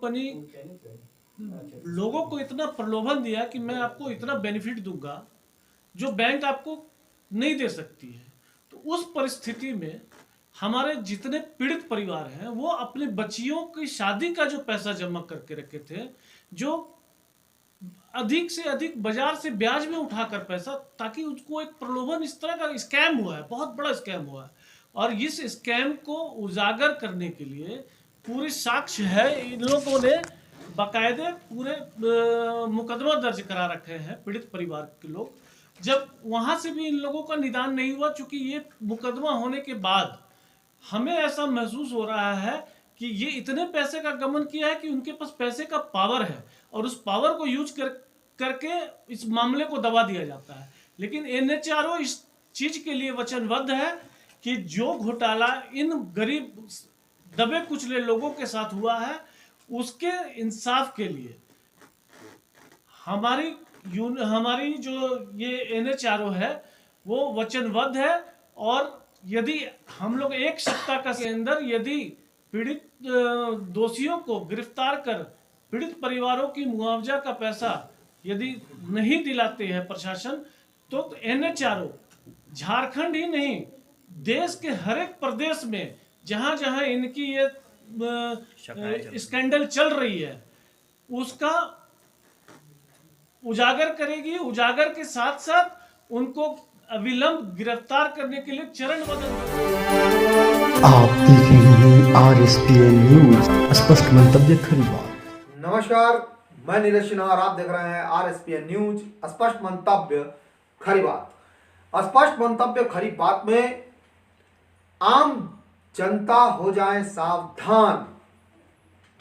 Company लोगों को इतना प्रलोभन दिया कि मैं आपको इतना बेनिफिट दूंगा जो बैंक आपको नहीं दे सकती है। तो उस परिस्थिति में हमारे जितने पीड़ित परिवार हैं वो अपने बच्चियों की शादी का जो पैसा जमा करके रखे थे, जो अधिक से अधिक बाजार से ब्याज में उठाकर पैसा, ताकि उसको एक प्रलोभन, इस तरह का स्कैम हुआ है, बहुत बड़ा स्कैम हुआ है। और इस स्कैम को उजागर करने के लिए पूरे साक्ष्य है, इन लोगों ने बाकायदे पूरे मुकदमा दर्ज करा रखे हैं पीड़ित परिवार के लोग। जब वहां से भी इन लोगों का निदान नहीं हुआ, चूंकि ये मुकदमा होने के बाद हमें ऐसा महसूस हो रहा है कि ये इतने पैसे का गमन किया है कि उनके पास पैसे का पावर है और उस पावर को यूज करके इस मामले को दबा दिया जाता है। लेकिन एनएचआरओ इस चीज के लिए वचनबद्ध है कि जो घोटाला इन गरीब दबे कुचले लोगों के साथ हुआ है उसके इंसाफ के लिए हमारी जो ये एनएचआरओ है वो वचनबद्ध है। और यदि हम लोग एक सप्ताह के अंदर यदि पीड़ित दोषियों को गिरफ्तार कर पीड़ित परिवारों की मुआवजा का पैसा यदि नहीं दिलाते हैं प्रशासन, तो एनएचआरओ झारखंड ही नहीं, देश के हर एक प्रदेश में जहां जहां इनकी ये स्कैंडल चल रही है उसका उजागर करेगी। उजागर के साथ साथ उनको अविलंब गिरफ्तार करने के लिए चरणबद्ध। आप देख रहे हैं RSPN न्यूज, स्पष्ट मंतव्य खरी बात। नमस्कार, मैं नीरज सिन्हा और आप देख रहे हैं RSPN न्यूज, स्पष्ट मंतव्य खरी बात। स्पष्ट मंतव्य खरी बात में आम जनता हो जाए सावधान।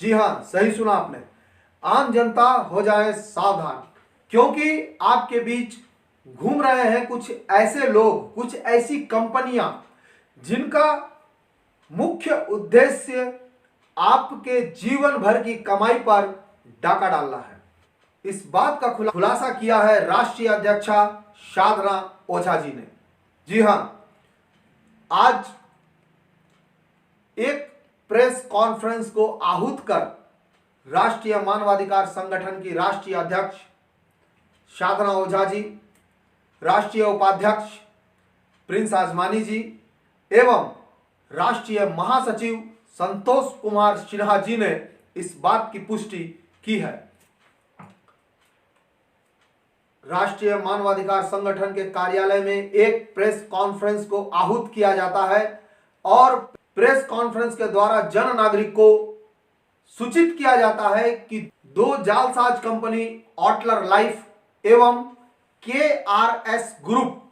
जी हां, सही सुना आपने, आम जनता हो जाए सावधान, क्योंकि आपके बीच घूम रहे हैं कुछ ऐसे लोग, कुछ ऐसी कंपनियां जिनका मुख्य उद्देश्य आपके जीवन भर की कमाई पर डाका डालना है। इस बात का खुलासा किया है राष्ट्रीय अध्यक्षा साधना ओझा जी ने। जी हां, आज एक प्रेस कॉन्फ्रेंस को आहूत कर राष्ट्रीय मानवाधिकार संगठन की राष्ट्रीय अध्यक्ष साधना ओझा जी, राष्ट्रीय उपाध्यक्ष प्रिंस आजमानी जी एवं राष्ट्रीय महासचिव संतोष कुमार सिन्हा जी ने इस बात की पुष्टि की है। राष्ट्रीय मानवाधिकार संगठन के कार्यालय में एक प्रेस कॉन्फ्रेंस को आहूत किया जाता है और प्रेस कॉन्फ्रेंस के द्वारा जन नागरिक को सूचित किया जाता है कि दो जालसाज कंपनी ऑटलर लाइफ एवं KRS ग्रुप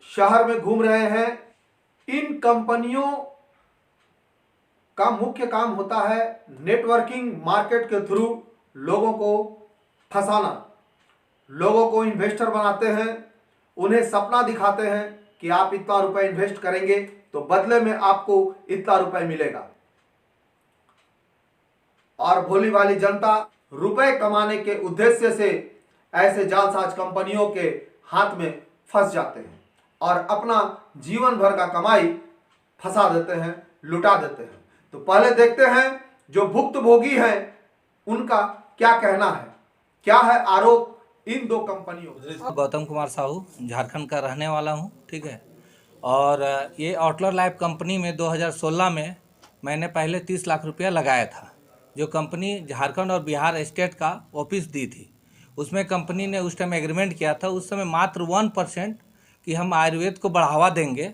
शहर में घूम रहे हैं। इन कंपनियों का मुख्य काम होता है नेटवर्किंग मार्केट के थ्रू लोगों को फंसाना। लोगों को इन्वेस्टर बनाते हैं, उन्हें सपना दिखाते हैं कि आप इतना रुपए इन्वेस्ट करेंगे तो बदले में आपको इतना रुपए मिलेगा, और भोली वाली जनता रुपए कमाने के उद्देश्य से ऐसे जालसाज कंपनियों के हाथ में फंस जाते हैं और अपना जीवन भर का कमाई फंसा देते हैं, लुटा देते हैं। तो पहले देखते हैं जो भुक्तभोगी हैं उनका क्या कहना है, क्या है आरोप इन दो कंपनियों। गौतम कुमार साहू, झारखंड का रहने वाला हूँ, ठीक है। और ये ऑटलर लाइफ कंपनी में 2016 में मैंने पहले 30 लाख रुपया लगाया था। जो कंपनी झारखंड और बिहार स्टेट का ऑफिस दी थी, उसमें कंपनी ने उस टाइम एग्रीमेंट किया था, उस समय मात्र 1% कि हम आयुर्वेद को बढ़ावा देंगे,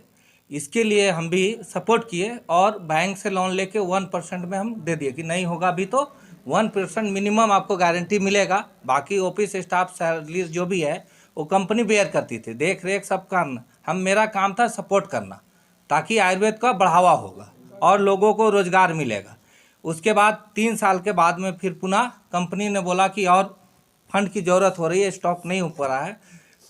इसके लिए हम भी सपोर्ट किए और बैंक से लोन लेके 1% में हम दे दिए कि नहीं होगा अभी तो 1% मिनिमम आपको गारंटी मिलेगा। बाकी ऑफिस स्टाफ सैलरी जो भी है वो कंपनी बेयर करती थी, देख रेख सब करना, मेरा काम था सपोर्ट करना, ताकि आयुर्वेद का बढ़ावा होगा और लोगों को रोजगार मिलेगा। उसके बाद 3 साल के बाद में फिर पुनः कंपनी ने बोला कि और फंड की ज़रूरत हो रही है, स्टॉक नहीं हो पा रहा है,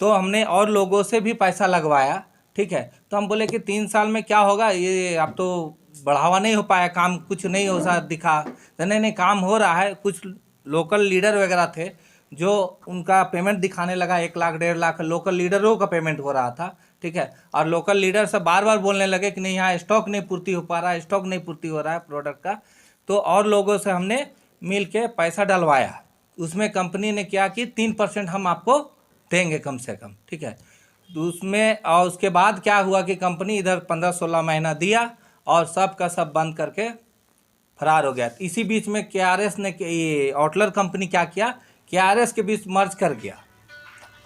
तो हमने और लोगों से भी पैसा लगवाया, ठीक है। तो हम बोले कि 3 साल में क्या होगा, ये अब तो बढ़ावा नहीं हो पाया, काम कुछ नहीं हो सा दिखा। तो नहीं, काम हो रहा है। कुछ लोकल लीडर वगैरह थे जो उनका पेमेंट दिखाने लगा, 1 लाख 1.5 लाख लोकल लीडरों का पेमेंट हो रहा था, ठीक है। और लोकल लीडर से बार बार बोलने लगे कि नहीं, यहाँ स्टॉक नहीं पूर्ति हो पा रहा है, स्टॉक नहीं पूर्ति हो रहा है प्रोडक्ट का। तो और लोगों से हमने मिल के पैसा डलवाया। उसमें कंपनी ने क्या कि 3% हम आपको देंगे कम से कम, ठीक है। तो उसमें और उसके बाद क्या हुआ कि कंपनी इधर 15-16 महीना दिया और सब का सब बंद करके फरार हो गया। इसी बीच में KRS ने, ये ऑटलर कंपनी क्या किया, KRS के बीच मर्ज कर गया।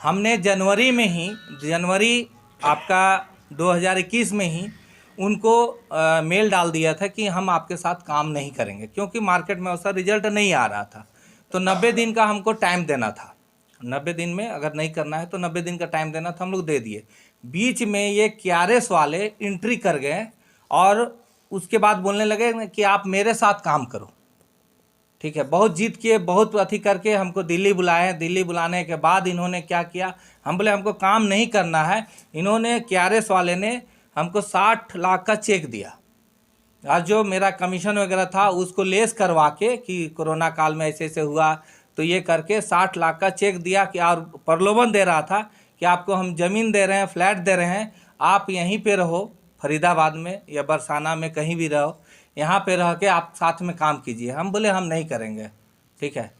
हमने जनवरी में ही, जनवरी आपका 2021 में ही उनको मेल डाल दिया था कि हम आपके साथ काम नहीं करेंगे, क्योंकि मार्केट में उसका रिजल्ट नहीं आ रहा था। तो 90 दिन का हमको टाइम देना था, 90 दिन में अगर नहीं करना है तो 90 दिन का टाइम देना था, हम लोग दे दिए। बीच में ये KRS वाले एंट्री कर गए और उसके बाद बोलने लगे कि आप मेरे साथ काम करो, ठीक है। बहुत जीत किए, बहुत अथी करके हमको दिल्ली बुलाए। दिल्ली बुलाने के बाद इन्होंने क्या किया, हम बोले हमको काम नहीं करना है। इन्होंने KRS वाले ने हमको 60 लाख का चेक दिया, और जो मेरा कमीशन वगैरह था उसको लेस करवा के कि कोरोना काल में ऐसे ऐसे हुआ, तो ये करके 60 लाख का चेक दिया कि, और प्रलोभन दे रहा था कि आपको हम ज़मीन दे रहे हैं, फ्लैट दे रहे हैं, आप यहीं पे रहो, फरीदाबाद में या बरसाना में कहीं भी रहो, यहाँ पे रह के आप साथ में काम कीजिए। हम बोले हम नहीं करेंगे, ठीक है।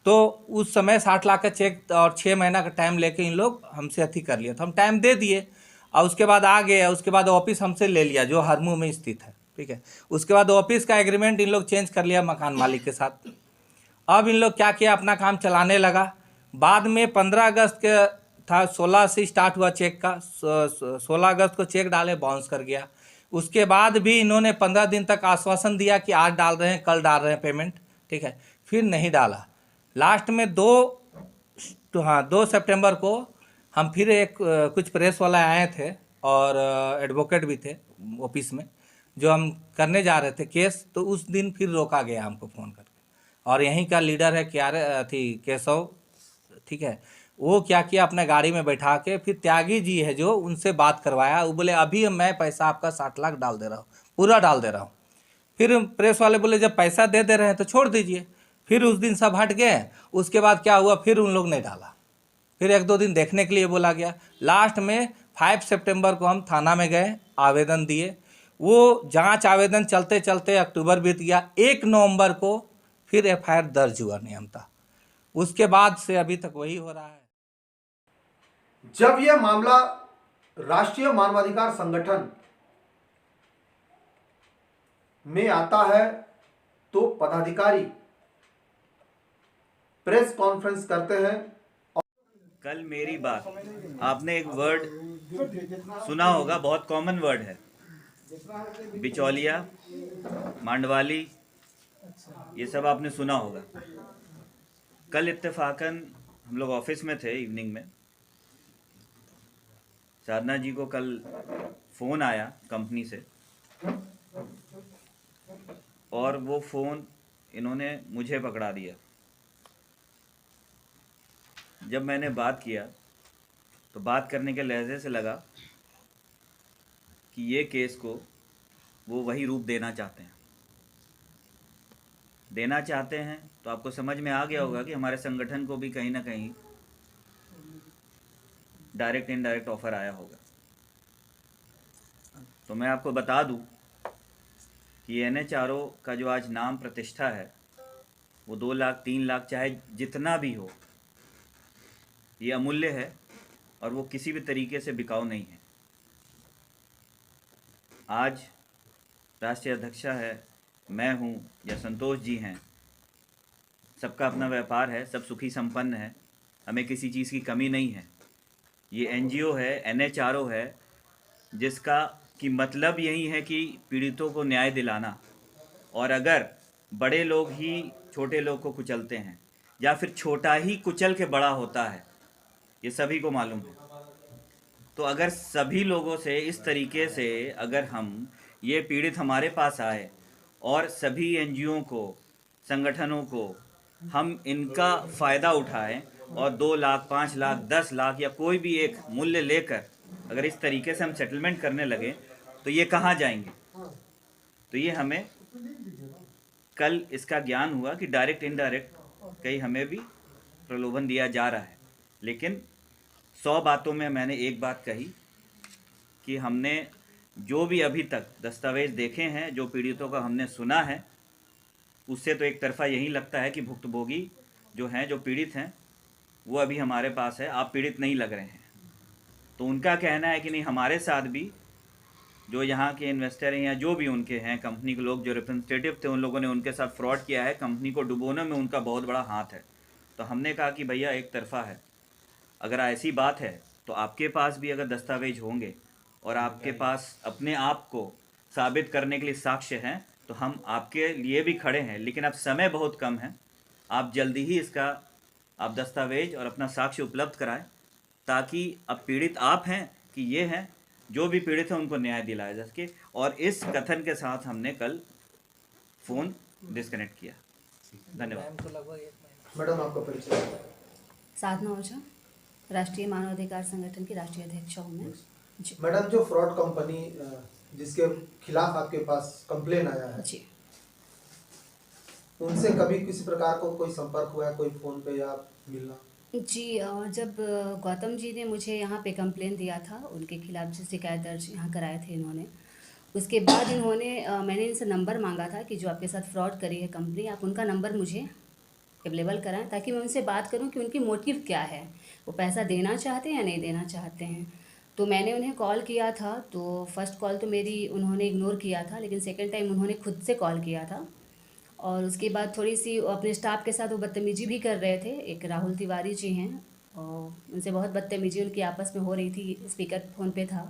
तो उस समय 60 लाख का चेक और 6 महीना का टाइम लेके इन लोग हमसे अथी कर लिया, तो हम टाइम दे दिए और उसके बाद आ गए। उसके बाद ऑफिस हमसे ले लिया जो हरमू में स्थित है, ठीक है। उसके बाद ऑफिस का एग्रीमेंट इन लोग चेंज कर लिया मकान मालिक के साथ। अब इन लोग क्या किया, अपना काम चलाने लगा। बाद में 15 अगस्त के था, 16 से स्टार्ट हुआ चेक का, 16 अगस्त को चेक डाले, बाउंस कर गया। उसके बाद भी इन्होंने 15 दिन तक आश्वासन दिया कि आज डाल रहे हैं, कल डाल रहे हैं पेमेंट, ठीक है। फिर नहीं डाला। लास्ट में 2 सितंबर को हम फिर कुछ प्रेस वाला आए थे और एडवोकेट भी थे ऑफिस में, जो हम करने जा रहे थे केस। तो उस दिन फिर रोका गया हमको फ़ोन करके, और यहीं का लीडर है केशव, ठीक है। वो क्या किया, अपने गाड़ी में बैठा के फिर त्यागी जी है जो, उनसे बात करवाया। वो बोले अभी मैं पैसा आपका 60 लाख डाल दे रहा हूँ, पूरा डाल दे रहा हूँ। फिर प्रेस वाले बोले जब पैसा दे रहे हैं तो छोड़ दीजिए। फिर उस दिन सब हट गए। उसके बाद क्या हुआ, फिर उन लोग ने डाला। फिर 1-2 दिन देखने के लिए बोला गया। लास्ट में 5 सितंबर को हम थाना में गए, आवेदन दिए। वो जांच आवेदन चलते चलते अक्टूबर बीत गया। 1 नवंबर को फिर FIR दर्ज हुआ नियमता। उसके बाद से अभी तक वही हो रहा है। जब यह मामला राष्ट्रीय मानवाधिकार संगठन में आता है तो पदाधिकारी प्रेस कॉन्फ्रेंस करते हैं। कल मेरी बात, आपने एक वर्ड सुना होगा, बहुत कॉमन वर्ड है, बिचौलिया, मांडवाली, ये सब आपने सुना होगा। कल इत्तेफाकन हम लोग ऑफिस में थे, इवनिंग में साधना जी को कल फ़ोन आया कंपनी से, और वो फ़ोन इन्होंने मुझे पकड़ा दिया। जब मैंने बात किया तो बात करने के लहजे से लगा कि ये केस को वो वही रूप देना चाहते हैं। तो आपको समझ में आ गया होगा कि हमारे संगठन को भी कहीं ना कहीं डायरेक्ट इनडायरेक्ट ऑफर आया होगा। तो मैं आपको बता दूं कि NHRO का जो आज नाम प्रतिष्ठा है, वो 2 लाख 3 लाख चाहे जितना भी हो, ये अमूल्य है और वो किसी भी तरीके से बिकाऊ नहीं है। आज राष्ट्रीय अध्यक्षा है, मैं हूँ या संतोष जी हैं, सबका अपना व्यापार है, सब सुखी संपन्न है, हमें किसी चीज़ की कमी नहीं है। ये NGO है, NHRO है, जिसका कि मतलब यही है कि पीड़ितों को न्याय दिलाना। और अगर बड़े लोग ही छोटे लोग को कुचलते हैं या फिर छोटा ही कुचल के बड़ा होता है, ये सभी को मालूम है। तो अगर सभी लोगों से इस तरीके से अगर हम ये पीड़ित हमारे पास आए और सभी NGO को, संगठनों को हम इनका फ़ायदा उठाएं और 2 लाख 5 लाख 10 लाख या कोई भी एक मूल्य लेकर अगर इस तरीके से हम सेटलमेंट करने लगे तो ये कहाँ जाएंगे। तो ये हमें कल इसका ज्ञान हुआ कि डायरेक्ट इनडायरेक्ट कहीं हमें भी प्रलोभन दिया जा रहा है। लेकिन 100 बातों में मैंने एक बात कही कि हमने जो भी अभी तक दस्तावेज़ देखे हैं, जो पीड़ितों का हमने सुना है, उससे तो एक तरफा यही लगता है कि भुक्तभोगी जो हैं, जो पीड़ित हैं, वो अभी हमारे पास है, आप पीड़ित नहीं लग रहे हैं। तो उनका कहना है कि नहीं, हमारे साथ भी जो यहाँ के इन्वेस्टर हैं या जो भी उनके हैं कंपनी के लोग, जो रिप्रेजेंटेटिव थे, उन लोगों ने उनके साथ फ्रॉड किया है, कंपनी को डुबोने में उनका बहुत बड़ा हाथ है। तो हमने कहा कि भैया एक तरफा है, अगर ऐसी बात है तो आपके पास भी अगर दस्तावेज होंगे और आपके पास अपने आप को साबित करने के लिए साक्ष्य हैं तो हम आपके लिए भी खड़े हैं, लेकिन अब समय बहुत कम है। आप जल्दी ही इसका आप दस्तावेज और अपना साक्ष्य उपलब्ध कराएं, ताकि अब पीड़ित आप हैं कि ये हैं, जो भी पीड़ित हैं उनको न्याय दिलाया जा सके। और इस कथन के साथ हमने कल फ़ोन डिस्कनेक्ट किया। धन्यवाद। मैडम आपका परिचय। साधना ओझा, राष्ट्रीय मानवाधिकार संगठन की राष्ट्रीय अध्यक्ष हूँ मैं जी। मैडम, जो फ्रॉड कंपनी जिसके खिलाफ आपके पास कंप्लेन आया है जी, उनसे कभी किसी प्रकार को कोई संपर्क हुआ है, कोई फोन पे या मिलना? जी जब गौतम जी ने मुझे यहाँ पे कंप्लेन दिया था, उनके खिलाफ जो शिकायत दर्ज यहाँ कराए थे इन्होंने, उसके बाद इन्होंने मैंने इनसे नंबर मांगा था कि जो आपके साथ फ्रॉड करी है कंपनी, आप उनका नंबर मुझे अवेलेबल कराएं ताकि मैं उनसे बात करूं कि उनकी मोटिव क्या है, वो पैसा देना चाहते हैं या नहीं देना चाहते हैं। तो मैंने उन्हें कॉल किया था, तो फर्स्ट कॉल तो मेरी उन्होंने इग्नोर किया था, लेकिन सेकंड टाइम उन्होंने खुद से कॉल किया था। और उसके बाद थोड़ी सी अपने स्टाफ के साथ वो बदतमीजी भी कर रहे थे। एक राहुल तिवारी जी हैं, और उनसे बहुत बदतमीजी उनकी आपस में हो रही थी, स्पीकर फ़ोन पे था।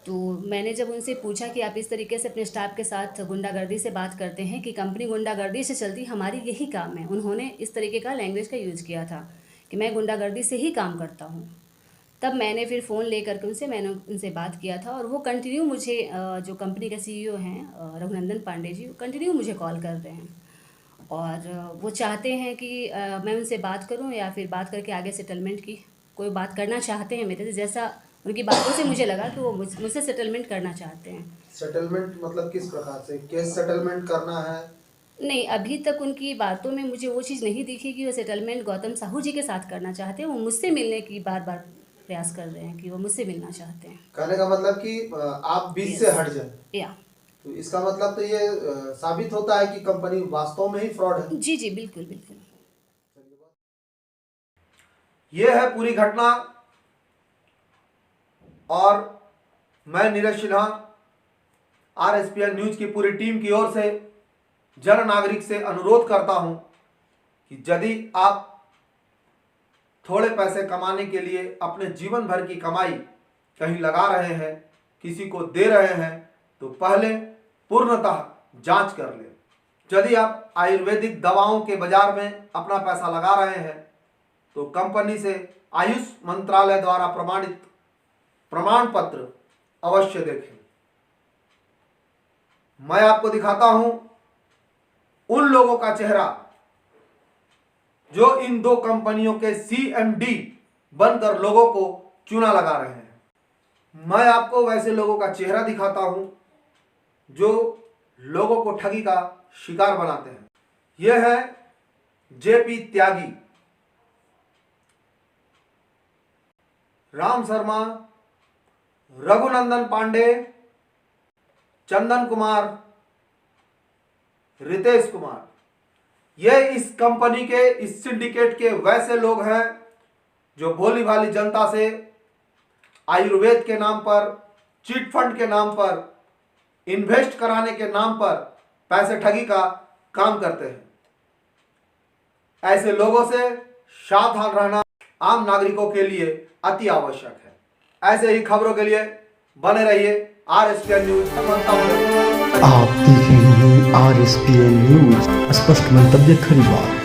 तो मैंने जब उनसे पूछा कि आप इस तरीके से अपने स्टाफ के साथ गुंडागर्दी से बात करते हैं कि कंपनी गुंडागर्दी से चलती, हमारी यही काम है, उन्होंने इस तरीके का लैंग्वेज का यूज़ किया था कि मैं गुंडागर्दी से ही काम करता हूँ। तब मैंने फिर फ़ोन लेकर के मैंने उनसे बात किया था, और वो कंटिन्यू मुझे जो कंपनी के CEO हैं रघुनंदन पांडे जी, कंटिन्यू मुझे कॉल कर रहे हैं, और वो चाहते हैं कि मैं उनसे बात करूं या फिर बात करके आगे सेटलमेंट की कोई बात करना चाहते हैं मेरे से। जैसा उनकी बातों से मुझे लगा कि वो मुझसे सेटलमेंट करना चाहते हैं। सेटलमेंट मतलब किस प्रकार से? केस सेटलमेंट करना है? नहीं, अभी तक उनकी बातों में मुझे वो चीज़ नहीं दिखी कि वो सेटलमेंट गौतम साहू जी के साथ करना चाहते हैं। वो मुझसे मिलने की बार बार प्रयास कर रहे हैं कि वो मुझसे मिलना चाहते हैं। कहने का मतलब कि आप बीच से हट जाए। या तो इसका मतलब तो ये साबित होता है कि कंपनी वास्तव में ही फ्रॉड है। जी जी, बिल्कुल बिल्कुल। ये है पूरी घटना, और मैं नीरज सिन्हा RSPN न्यूज की पूरी टीम की ओर से जन नागरिक से अनुरोध करता हूं कि यदि आप थोड़े पैसे कमाने के लिए अपने जीवन भर की कमाई कहीं लगा रहे हैं, किसी को दे रहे हैं, तो पहले पूर्णतः जांच कर लें। यदि आप आयुर्वेदिक दवाओं के बाजार में अपना पैसा लगा रहे हैं तो कंपनी से आयुष मंत्रालय द्वारा प्रमाणित प्रमाण पत्र अवश्य देखें। मैं आपको दिखाता हूं उन लोगों का चेहरा जो इन दो कंपनियों के CMD बनकर लोगों को चूना लगा रहे हैं। मैं आपको वैसे लोगों का चेहरा दिखाता हूं जो लोगों को ठगी का शिकार बनाते हैं। यह है JP त्यागी, राम शर्मा, रघुनंदन पांडे, चंदन कुमार, रितेश कुमार। ये इस कंपनी के, इस सिंडिकेट के वैसे लोग हैं जो भोली भाली जनता से आयुर्वेद के नाम पर, चिट फंड के नाम पर, इन्वेस्ट कराने के नाम पर पैसे ठगी का काम करते हैं। ऐसे लोगों से सावधान रहना आम नागरिकों के लिए अति आवश्यक है। ऐसे ही खबरों के लिए बने रहिए RSPN न्यूज। आप देख रहे हैं RSPN न्यूज, स्पष्ट मंतव्य खरी बात।